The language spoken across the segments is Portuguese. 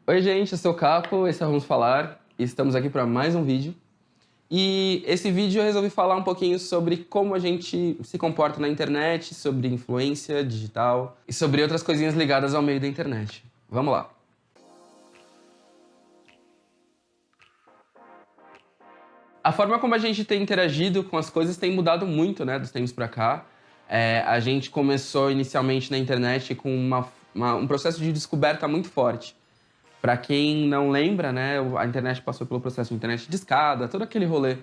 Oi gente, eu sou o Capo, esse é o Vamos Falar e estamos aqui para mais um vídeo. E esse vídeo eu resolvi falar um pouquinho sobre como a gente se comporta na internet, sobre influência digital e sobre outras coisinhas ligadas ao meio da internet. Vamos lá! A forma como a gente tem interagido com as coisas tem mudado muito, né, dos tempos para cá. A gente começou inicialmente na internet com um processo de descoberta muito forte. Para quem não lembra, né, a internet passou pelo processo de internet de escada, todo aquele rolê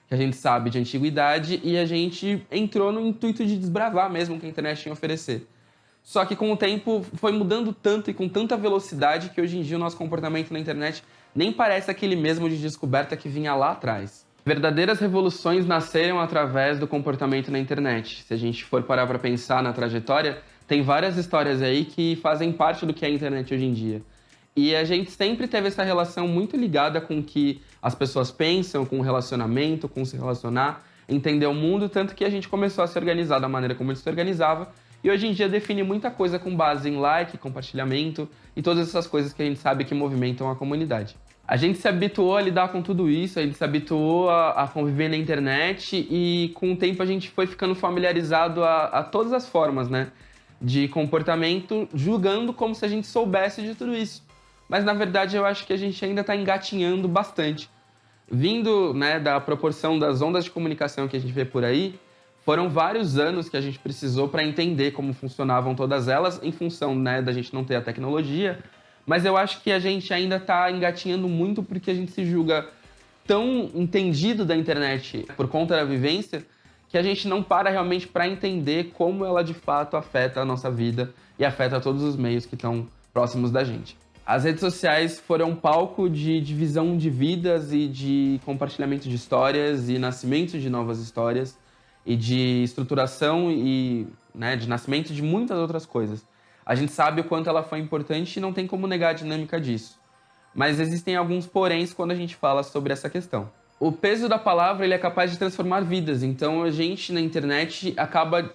que a gente sabe de antiguidade, e a gente entrou no intuito de desbravar mesmo o que a internet tinha a oferecer. Só que com o tempo foi mudando tanto e com tanta velocidade que hoje em dia o nosso comportamento na internet nem parece aquele mesmo de descoberta que vinha lá atrás. Verdadeiras revoluções nasceram através do comportamento na internet. Se a gente for parar para pensar na trajetória, tem várias histórias aí que fazem parte do que é a internet hoje em dia. E a gente sempre teve essa relação muito ligada com o que as pessoas pensam, com o relacionamento, com se relacionar, entender o mundo, tanto que a gente começou a se organizar da maneira como a gente se organizava, e hoje em dia define muita coisa com base em like, compartilhamento e todas essas coisas que a gente sabe que movimentam a comunidade. A gente se habituou a lidar com tudo isso, a gente se habituou a conviver na internet e com o tempo a gente foi ficando familiarizado a todas as formas, né, de comportamento, julgando como se a gente soubesse de tudo isso. Mas, na verdade, eu acho que a gente ainda está engatinhando bastante. Vindo, né, da proporção das ondas de comunicação que a gente vê por aí, foram vários anos que a gente precisou para entender como funcionavam todas elas, em função, né, da gente não ter a tecnologia. Mas eu acho que a gente ainda está engatinhando muito porque a gente se julga tão entendido da internet por conta da vivência que a gente não para realmente para entender como ela, de fato, afeta a nossa vida e afeta todos os meios que estão próximos da gente. As redes sociais foram um palco de divisão de vidas e de compartilhamento de histórias e nascimento de novas histórias e de estruturação e, né, de nascimento de muitas outras coisas. A gente sabe o quanto ela foi importante e não tem como negar a dinâmica disso. Mas existem alguns poréns quando a gente fala sobre essa questão. O peso da palavra ele é capaz de transformar vidas, então a gente na internet acaba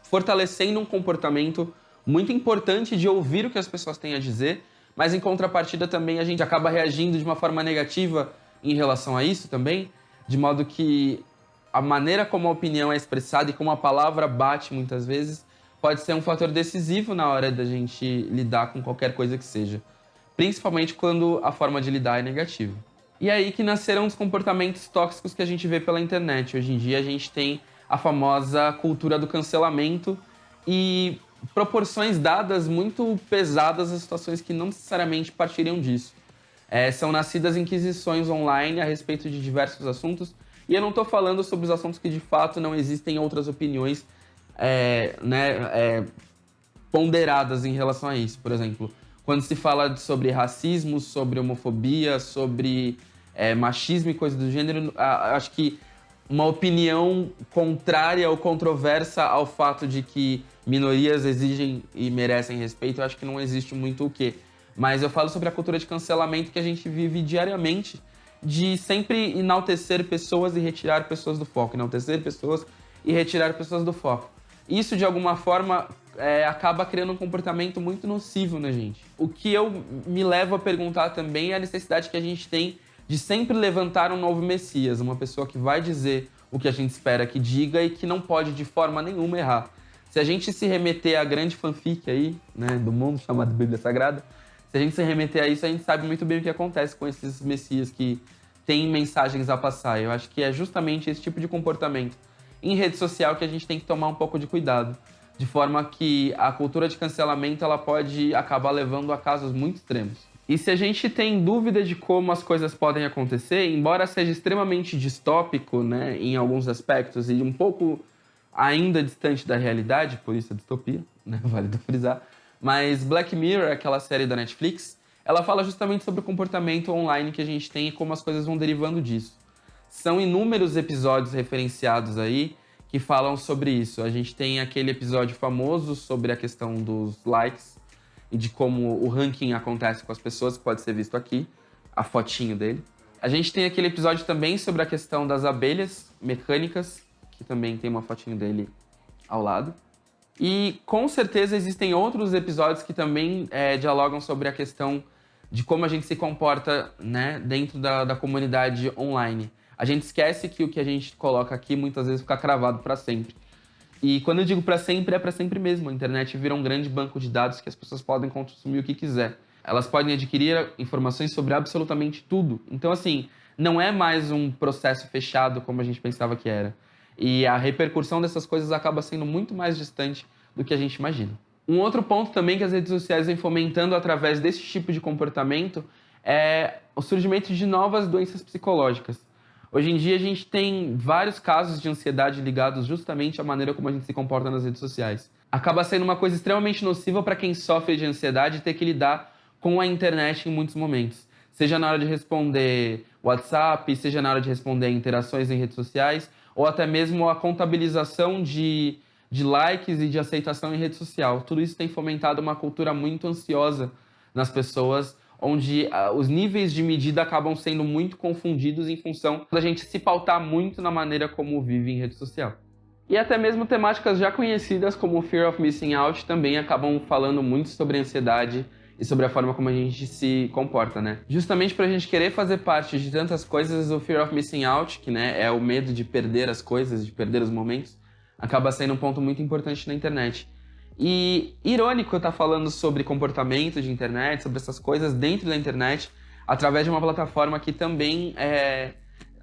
fortalecendo um comportamento muito importante de ouvir o que as pessoas têm a dizer, mas em contrapartida também a gente acaba reagindo de uma forma negativa em relação a isso também, de modo que a maneira como a opinião é expressada e como a palavra bate muitas vezes pode ser um fator decisivo na hora da gente lidar com qualquer coisa que seja, principalmente quando a forma de lidar é negativa. E é aí que nasceram os comportamentos tóxicos que a gente vê pela internet. Hoje em dia a gente tem a famosa cultura do cancelamento e proporções dadas muito pesadas a situações que não necessariamente partiriam disso. São nascidas inquisições online a respeito de diversos assuntos, e eu não estou falando sobre os assuntos que de fato não existem outras opiniões ponderadas em relação a isso. Por exemplo, quando se fala sobre racismo, sobre homofobia, sobre machismo e coisas do gênero, acho que uma opinião contrária ou controversa ao fato de que minorias exigem e merecem respeito, eu acho que não existe muito o quê. Mas eu falo sobre a cultura de cancelamento que a gente vive diariamente, de sempre enaltecer pessoas e retirar pessoas do foco, enaltecer pessoas e retirar pessoas do foco. Isso, de alguma forma, acaba criando um comportamento muito nocivo na gente. O que eu me levo a perguntar também é a necessidade que a gente tem de sempre levantar um novo Messias, uma pessoa que vai dizer o que a gente espera que diga e que não pode de forma nenhuma errar. Se a gente se remeter à grande fanfic aí, né, do mundo chamado Bíblia Sagrada, se a gente se remeter a isso, a gente sabe muito bem o que acontece com esses Messias que têm mensagens a passar. Eu acho que é justamente esse tipo de comportamento em rede social que a gente tem que tomar um pouco de cuidado, de forma que a cultura de cancelamento ela pode acabar levando a casos muito extremos. E se a gente tem dúvida de como as coisas podem acontecer, embora seja extremamente distópico, né, em alguns aspectos e um pouco ainda distante da realidade, por isso a distopia, né, vale frisar, mas Black Mirror, aquela série da Netflix, ela fala justamente sobre o comportamento online que a gente tem e como as coisas vão derivando disso. São inúmeros episódios referenciados aí que falam sobre isso. A gente tem aquele episódio famoso sobre a questão dos likes e de como o ranking acontece com as pessoas, que pode ser visto aqui, a fotinho dele. A gente tem aquele episódio também sobre a questão das abelhas mecânicas, que também tem uma fotinho dele ao lado. E com certeza existem outros episódios que também dialogam sobre a questão de como a gente se comporta, né, dentro da comunidade online. A gente esquece que o que a gente coloca aqui muitas vezes fica cravado para sempre. E quando eu digo para sempre, é para sempre mesmo. A internet vira um grande banco de dados que as pessoas podem consumir o que quiser. Elas podem adquirir informações sobre absolutamente tudo. Então, assim, não é mais um processo fechado como a gente pensava que era. E a repercussão dessas coisas acaba sendo muito mais distante do que a gente imagina. Um outro ponto também que as redes sociais vêm fomentando através desse tipo de comportamento é o surgimento de novas doenças psicológicas. Hoje em dia a gente tem vários casos de ansiedade ligados justamente à maneira como a gente se comporta nas redes sociais. Acaba sendo uma coisa extremamente nociva para quem sofre de ansiedade ter que lidar com a internet em muitos momentos. Seja na hora de responder WhatsApp, seja na hora de responder interações em redes sociais, ou até mesmo a contabilização de likes e de aceitação em rede social. Tudo isso tem fomentado uma cultura muito ansiosa nas pessoas, onde os níveis de medida acabam sendo muito confundidos em função da gente se pautar muito na maneira como vive em rede social. E até mesmo temáticas já conhecidas como o Fear of Missing Out também acabam falando muito sobre ansiedade e sobre a forma como a gente se comporta, né? Justamente para a gente querer fazer parte de tantas coisas, o Fear of Missing Out, que, né, é o medo de perder as coisas, de perder os momentos, acaba sendo um ponto muito importante na internet. E irônico eu estar falando sobre comportamento de internet, sobre essas coisas dentro da internet, através de uma plataforma que também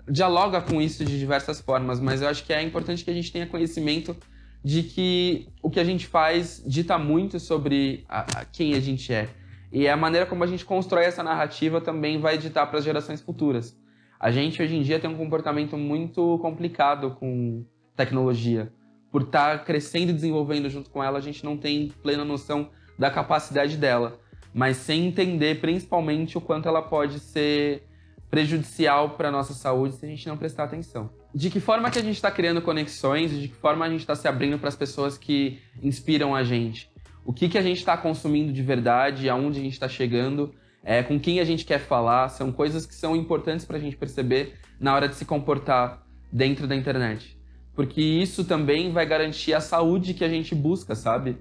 dialoga com isso de diversas formas, mas eu acho que é importante que a gente tenha conhecimento de que o que a gente faz dita muito sobre quem a gente é. E a maneira como a gente constrói essa narrativa também vai ditar para as gerações futuras. A gente hoje em dia tem um comportamento muito complicado com tecnologia. Por estar crescendo e desenvolvendo junto com ela, a gente não tem plena noção da capacidade dela, mas sem entender principalmente o quanto ela pode ser prejudicial para a nossa saúde se a gente não prestar atenção. De que forma que a gente está criando conexões e de que forma a gente está se abrindo para as pessoas que inspiram a gente? O que a gente está consumindo de verdade, aonde a gente está chegando, com quem a gente quer falar, são coisas que são importantes para a gente perceber na hora de se comportar dentro da internet. Porque isso também vai garantir a saúde que a gente busca, sabe?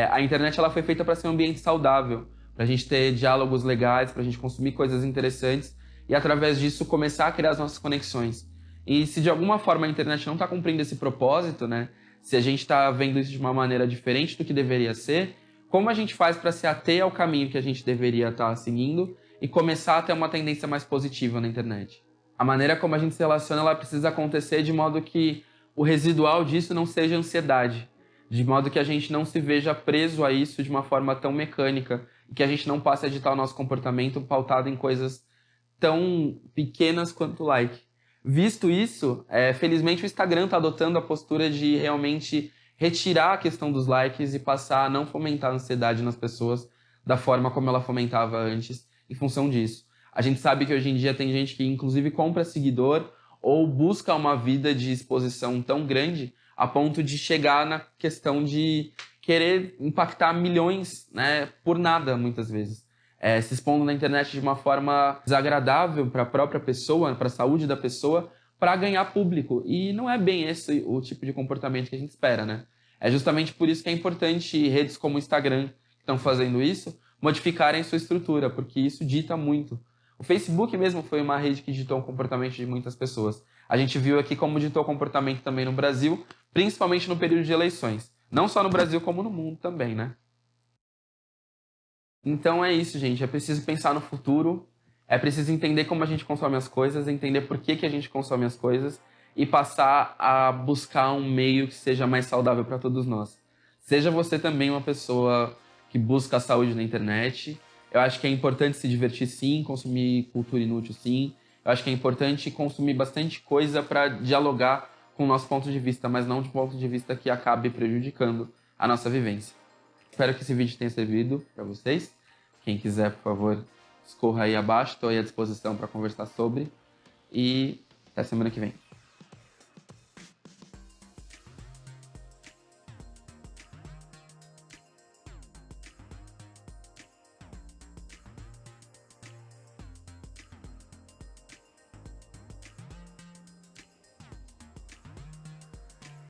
A internet ela foi feita para ser um ambiente saudável, para a gente ter diálogos legais, para a gente consumir coisas interessantes e, através disso, começar a criar as nossas conexões. E se de alguma forma a internet não está cumprindo esse propósito, né? Se a gente está vendo isso de uma maneira diferente do que deveria ser, como a gente faz para se ater ao caminho que a gente deveria estar seguindo e começar a ter uma tendência mais positiva na internet? A maneira como a gente se relaciona, ela precisa acontecer de modo que o residual disso não seja ansiedade, de modo que a gente não se veja preso a isso de uma forma tão mecânica e que a gente não passe a editar o nosso comportamento pautado em coisas tão pequenas quanto o like. Visto isso, felizmente o Instagram está adotando a postura de realmente retirar a questão dos likes e passar a não fomentar a ansiedade nas pessoas da forma como ela fomentava antes, em função disso. A gente sabe que hoje em dia tem gente que inclusive compra seguidor ou busca uma vida de exposição tão grande a ponto de chegar na questão de querer impactar milhões, né, por nada, muitas vezes. Se expondo na internet de uma forma desagradável para a própria pessoa, para a saúde da pessoa, para ganhar público. E não é bem esse o tipo de comportamento que a gente espera, né? É justamente por isso que é importante redes como o Instagram, que estão fazendo isso, modificarem sua estrutura, porque isso dita muito. O Facebook mesmo foi uma rede que ditou o comportamento de muitas pessoas. A gente viu aqui como ditou o comportamento também no Brasil, principalmente no período de eleições. Não só no Brasil, como no mundo também, né? Então é isso, gente. É preciso pensar no futuro, é preciso entender como a gente consome as coisas, entender por que a gente consome as coisas e passar a buscar um meio que seja mais saudável para todos nós. Seja você também uma pessoa que busca a saúde na internet. Eu acho que é importante se divertir sim, consumir cultura inútil sim. Eu acho que é importante consumir bastante coisa para dialogar com o nosso ponto de vista, mas não de um ponto de vista que acabe prejudicando a nossa vivência. Espero que esse vídeo tenha servido para vocês. Quem quiser, por favor, escorra aí abaixo. Estou aí à disposição para conversar sobre. E até semana que vem.